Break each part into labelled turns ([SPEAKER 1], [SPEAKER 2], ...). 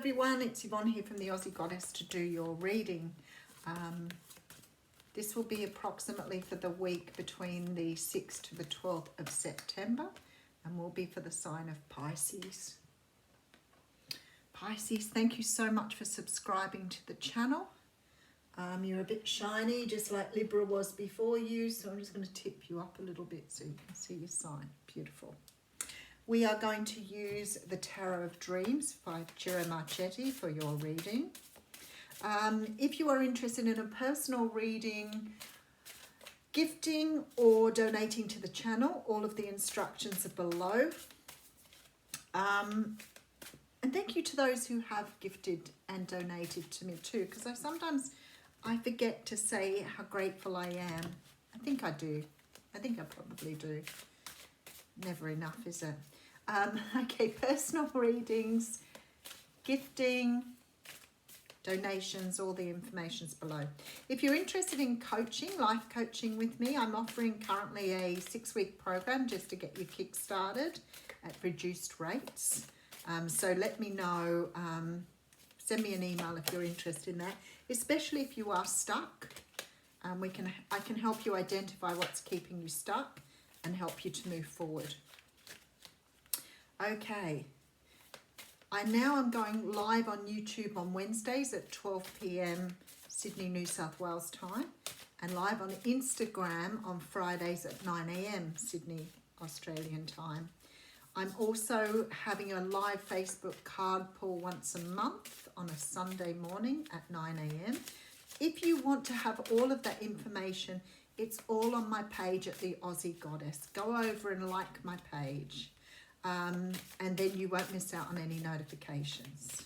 [SPEAKER 1] everyone, it's Yvonne here from the Aussie Goddess to do your reading. This will be approximately for the week between the 6th to the 12th of September and will be for the sign of Pisces. Pisces, thank you so much for subscribing to the channel. You're a bit shiny, just like Libra was before you, so I'm just going to tip you up a little bit so you can see your sign. Beautiful. We are going to use the Tarot of Dreams by Ciro Marchetti for your reading. If you are interested in a personal reading, gifting or donating to the channel, all of the instructions are below. And thank you to those who have gifted and donated to me too, because sometimes I forget to say how grateful I am. I think I do. I think I probably do. Never enough, is it? Okay, personal readings, gifting, donations, all the information's below. If you're interested in coaching, life coaching with me, I'm offering currently a 6-week program just to get you kick-started at reduced rates. So let me know, send me an email if you're interested in that, especially if you are stuck. I can help you identify what's keeping you stuck and help you to move forward. Okay, I'm going live on YouTube on Wednesdays at 12 p.m. Sydney, New South Wales time, and live on Instagram on Fridays at 9 a.m. Sydney, Australian time. I'm also having a live Facebook card pull once a month on a Sunday morning at 9 a.m. If you want to have all of that information, it's all on my page at the Aussie Goddess. Go over and like my page. And then you won't miss out on any notifications.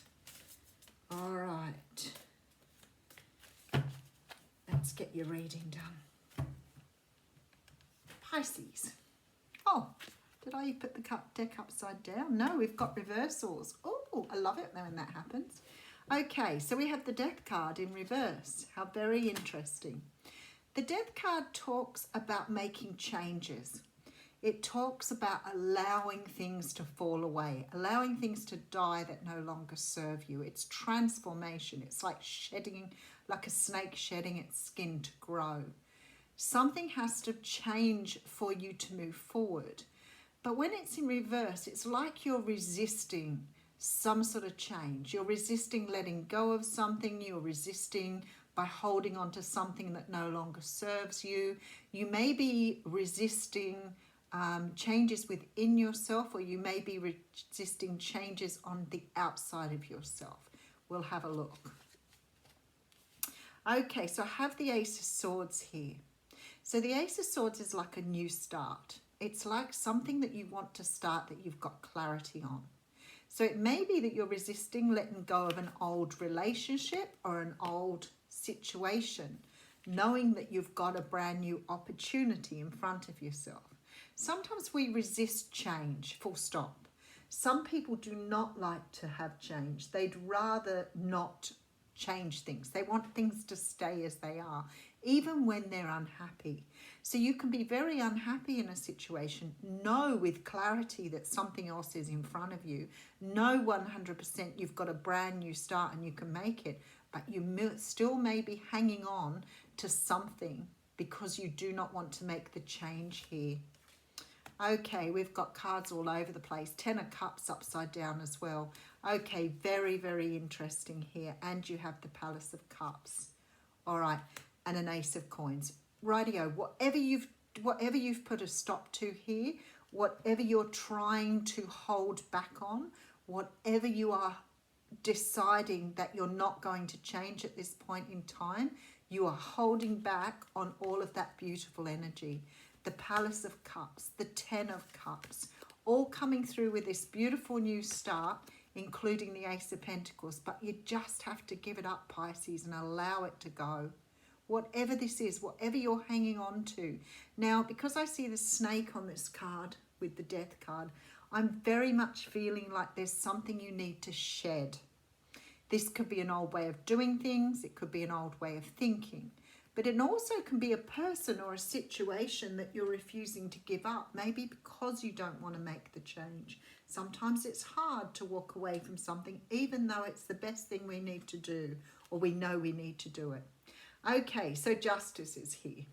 [SPEAKER 1] All right. Let's get your reading done. Pisces. Oh, did I put the deck upside down? No, we've got reversals. Oh, I love it when that happens. Okay, so we have the Death card in reverse. How very interesting. The Death card talks about making changes. It talks about allowing things to fall away, allowing things to die that no longer serve you. It's transformation. It's like shedding, like a snake shedding its skin to grow. Something has to change for you to move forward. But when it's in reverse, it's like you're resisting some sort of change. You're resisting letting go of something. You're resisting by holding on to something that no longer serves you. You may be resisting changes within yourself, or you may be resisting changes on the outside of yourself. We'll have a look. Okay, so I have the Ace of Swords here. So the Ace of Swords is like a new start. It's like something that you want to start that you've got clarity on. So it may be that you're resisting letting go of an old relationship or an old situation, knowing that you've got a brand new opportunity in front of yourself. Sometimes we resist change, full stop. Some people do not like to have change. They'd rather not change things. They want things to stay as they are, even when they're unhappy. So you can be very unhappy in a situation, know with clarity that something else is in front of you, know 100% you've got a brand new start and you can make it, but you still may be hanging on to something because you do not want to make the change here. Okay, we've got cards all over the place. 10 of Cups upside down as well. Okay, very, very interesting here. And you have the Palace of Cups. All right, and an Ace of Coins. Rightio, whatever you've put a stop to here, whatever you're trying to hold back on, whatever you are deciding that you're not going to change at this point in time, you are holding back on all of that beautiful energy. The Palace of Cups, the 10 of Cups, all coming through with this beautiful new start, including the Ace of Pentacles. But you just have to give it up, Pisces, and allow it to go. Whatever this is, whatever you're hanging on to. Now, because I see the snake on this card with the Death card, I'm very much feeling like there's something you need to shed. This could be an old way of doing things. It could be an old way of thinking. But it also can be a person or a situation that you're refusing to give up, maybe because you don't want to make the change. Sometimes it's hard to walk away from something, even though it's the best thing we need to do, or we know we need to do it. Okay, so justice is here.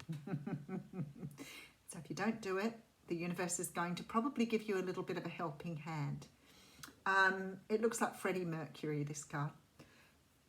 [SPEAKER 1] So if you don't do it, the universe is going to probably give you a little bit of a helping hand. It looks like Freddie Mercury, this card.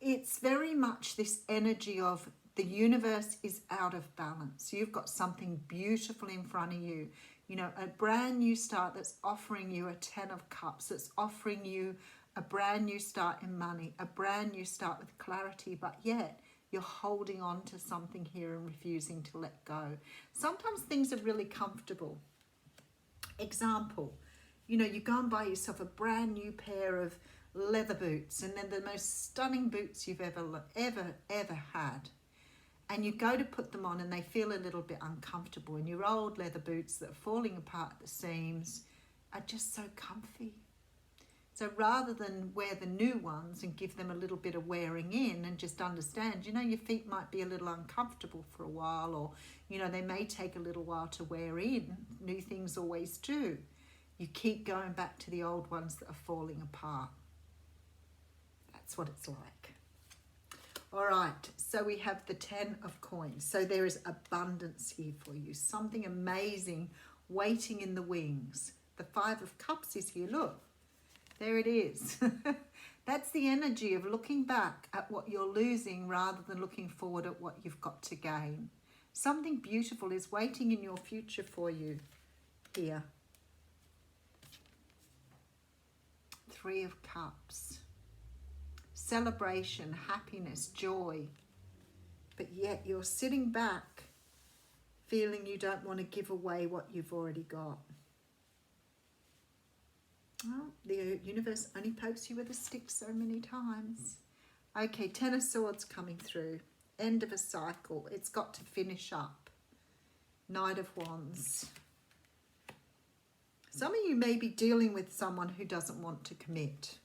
[SPEAKER 1] It's very much this energy of the universe is out of balance. You've got something beautiful in front of you. You know, a brand new start that's offering you a 10 of cups, that's offering you a brand new start in money, a brand new start with clarity, but yet you're holding on to something here and refusing to let go. Sometimes things are really comfortable. Example, you know, you go and buy yourself a brand new pair of leather boots, and they're the most stunning boots you've ever had. And you go to put them on and they feel a little bit uncomfortable, and your old leather boots that are falling apart at the seams are just so comfy. So rather than wear the new ones and give them a little bit of wearing in and just understand, you know, your feet might be a little uncomfortable for a while, or, you know, they may take a little while to wear in. New things always do. You keep going back to the old ones that are falling apart. That's what it's like. All right, so we have the 10 of coins. So there is abundance here for you. Something amazing waiting in the wings. The 5 of cups is here. Look, there it is. That's the energy of looking back at what you're losing rather than looking forward at what you've got to gain. Something beautiful is waiting in your future for you here. 3 of cups. Celebration, happiness, joy. But yet you're sitting back feeling you don't want to give away what you've already got. Well, the universe only pokes you with a stick so many times. Okay, 10 of swords coming through. End of a cycle. It's got to finish up. Knight of wands. Some of you may be dealing with someone who doesn't want to commit.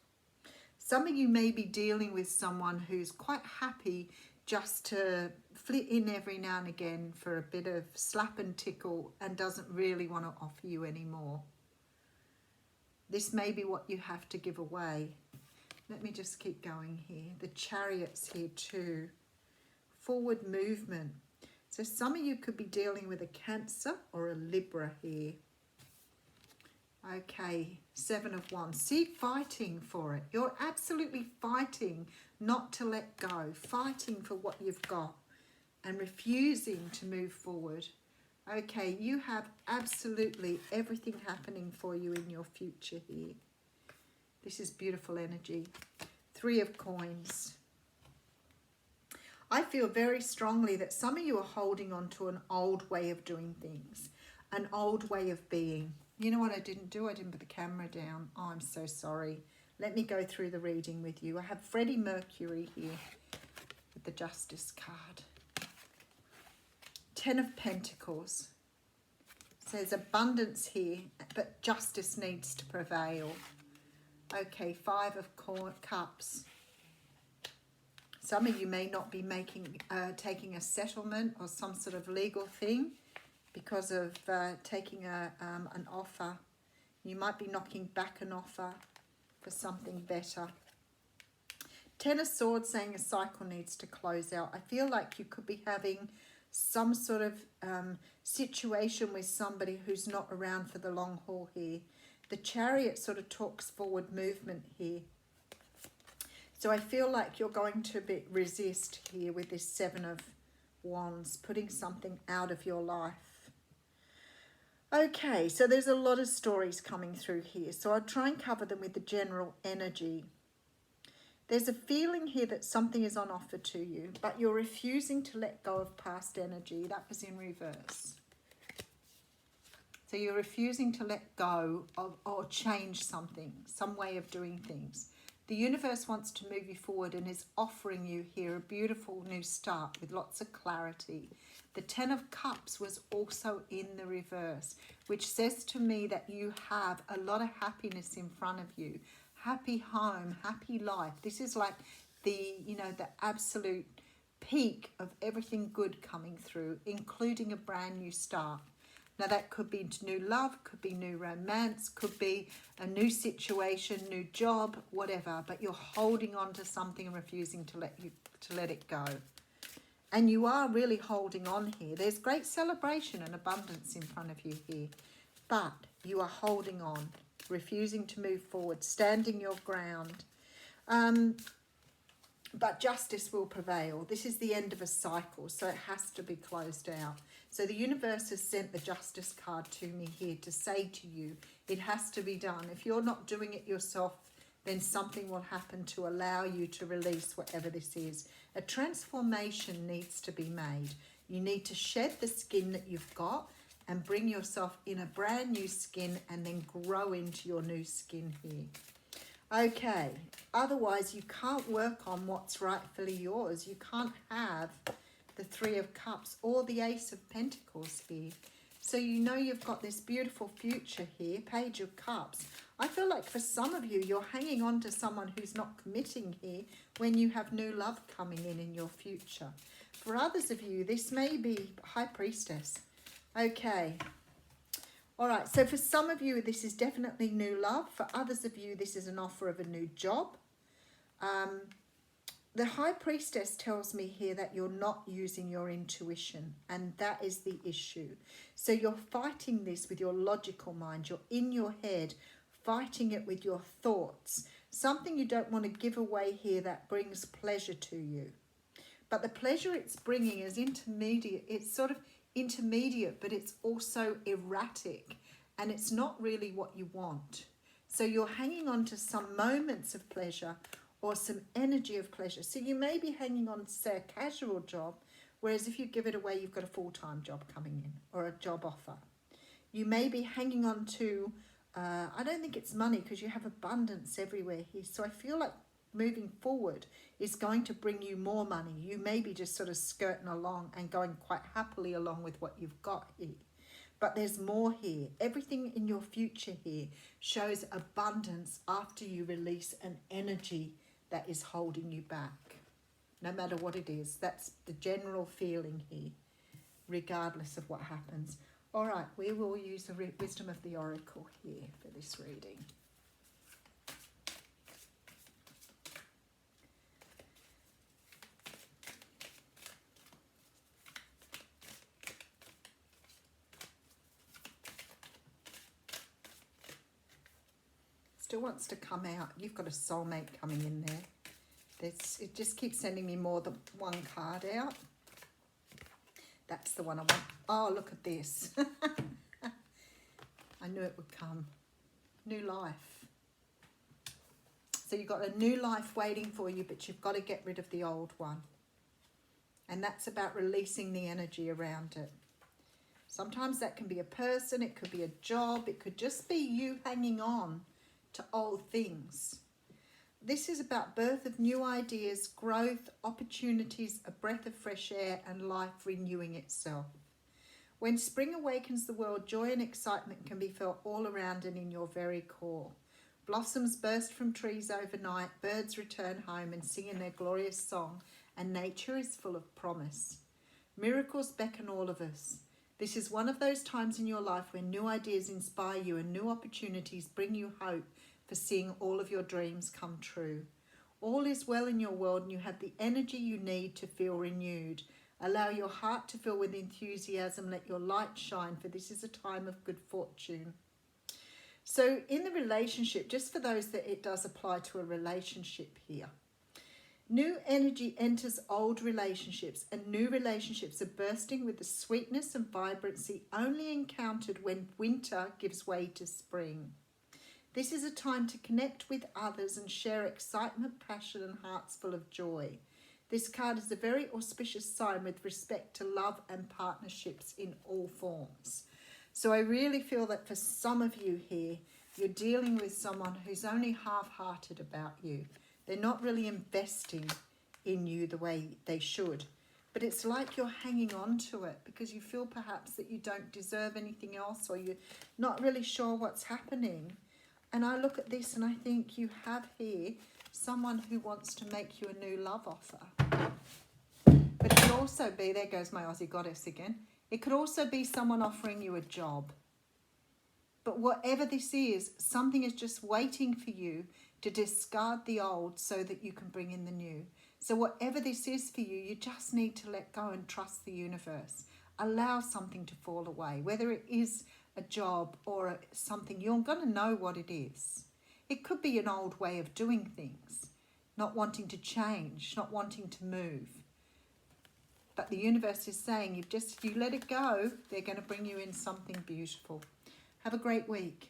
[SPEAKER 1] Some of you may be dealing with someone who's quite happy just to flit in every now and again for a bit of slap and tickle and doesn't really want to offer you anymore. This may be what you have to give away. Let me just keep going here. The Chariot's here too. Forward movement. So some of you could be dealing with a Cancer or a Libra here. Okay, 7 of wands. See, fighting for it. You're absolutely fighting not to let go. Fighting for what you've got and refusing to move forward. Okay, you have absolutely everything happening for you in your future here. This is beautiful energy. 3 of coins. I feel very strongly that some of you are holding on to an old way of doing things, an old way of being. You know what I didn't do? I didn't put the camera down. Oh, I'm so sorry. Let me go through the reading with you. I have Freddie Mercury here with the Justice card. 10 of Pentacles. So there's abundance here, but justice needs to prevail. Okay, 5 of Cups. Some of you may not be taking a settlement or some sort of legal thing because of taking an offer. You might be knocking back an offer for something better. 10 of Swords saying a cycle needs to close out. I feel like you could be having some sort of situation with somebody who's not around for the long haul here. The Chariot sort of talks forward movement here. So I feel like you're going to resist here with this 7 of Wands, putting something out of your life. Okay, so there's a lot of stories coming through here. So I'll try and cover them with the general energy. There's a feeling here that something is on offer to you, but you're refusing to let go of past energy. That was in reverse. So you're refusing to let go of or change something, some way of doing things. The universe wants to move you forward and is offering you here a beautiful new start with lots of clarity. The 10 of Cups was also in the reverse, which says to me that you have a lot of happiness in front of you. Happy home, happy life. This is like the, you know, the absolute peak of everything good coming through, including a brand new start. Now that could be new love, could be new romance, could be a new situation, new job, whatever. But you're holding on to something and refusing to let it go. And you are really holding on here. There's great celebration and abundance in front of you here. But you are holding on, refusing to move forward, standing your ground. But justice will prevail. This is the end of a cycle, so it has to be closed out. So the universe has sent the justice card to me here to say to you, it has to be done. If you're not doing it yourself, then something will happen to allow you to release whatever this is. A transformation needs to be made. You need to shed the skin that you've got and bring yourself in a brand new skin and then grow into your new skin here. Okay, otherwise you can't work on what's rightfully yours. You can't have the Three of Cups or the Ace of Pentacles here. So you know you've got this beautiful future here, Page of Cups. I feel like for some of you, you're hanging on to someone who's not committing here when you have new love coming in your future. For others of you, this may be High Priestess. Okay. All right, so for some of you, this is definitely new love. For others of you, this is an offer of a new job. The High Priestess tells me here that you're not using your intuition, and that is the issue. So you're fighting this with your logical mind. You're in your head, fighting it with your thoughts. Something you don't want to give away here that brings pleasure to you. But the pleasure it's bringing is intermediate. It's sort of intermediate, but it's also erratic, and it's not really what you want. So you're hanging on to some moments of pleasure or some energy of pleasure. So you may be hanging on to, say, a casual job, whereas if you give it away, you've got a full-time job coming in or a job offer. You may be hanging on to, I don't think it's money because you have abundance everywhere here. So I feel like moving forward is going to bring you more money. You may be just sort of skirting along and going quite happily along with what you've got here. But there's more here. Everything in your future here shows abundance after you release an energy that is holding you back. No matter what it is, that's the general feeling here, regardless of what happens. All right, we will use the wisdom of the oracle here for this reading. Still wants to come out. You've got a soulmate coming in there. It just keeps sending me more than one card out. That's the one I want. Oh, look at this. I knew it would come. New life. So you've got a new life waiting for you, but you've got to get rid of the old one. And that's about releasing the energy around it. Sometimes that can be a person, it could be a job, it could just be you hanging on to old things. This is about birth of new ideas, growth, opportunities, a breath of fresh air, and life renewing itself. When spring awakens the world, joy and excitement can be felt all around and in your very core. Blossoms burst from trees overnight, birds return home and sing in their glorious song, and nature is full of promise. Miracles beckon all of us. This is one of those times in your life when new ideas inspire you and new opportunities bring you hope for seeing all of your dreams come true. All is well in your world and you have the energy you need to feel renewed. Allow your heart to fill with enthusiasm. Let your light shine, for this is a time of good fortune. So in the relationship, just for those that it does apply to a relationship here, new energy enters old relationships, and new relationships are bursting with the sweetness and vibrancy only encountered when winter gives way to spring. This is a time to connect with others and share excitement, passion, and hearts full of joy. This card is a very auspicious sign with respect to love and partnerships in all forms. So I really feel that for some of you here, you're dealing with someone who's only half-hearted about you. They're not really investing in you the way they should. But it's like you're hanging on to it because you feel perhaps that you don't deserve anything else, or you're not really sure what's happening. And I look at this and I think you have here someone who wants to make you a new love offer. But it could also be, there goes my Aussie goddess again, It could also be someone offering you a job. But whatever this is, something is just waiting for you to discard the old so that you can bring in the new. So whatever this is for you, you just need to let go and trust the universe. Allow something to fall away, whether it is a job or something. You're going to know what it is. It could be an old way of doing things, not wanting to change, not wanting to move. But the universe is saying, if you let it go, they're going to bring you in something beautiful. Have a great week.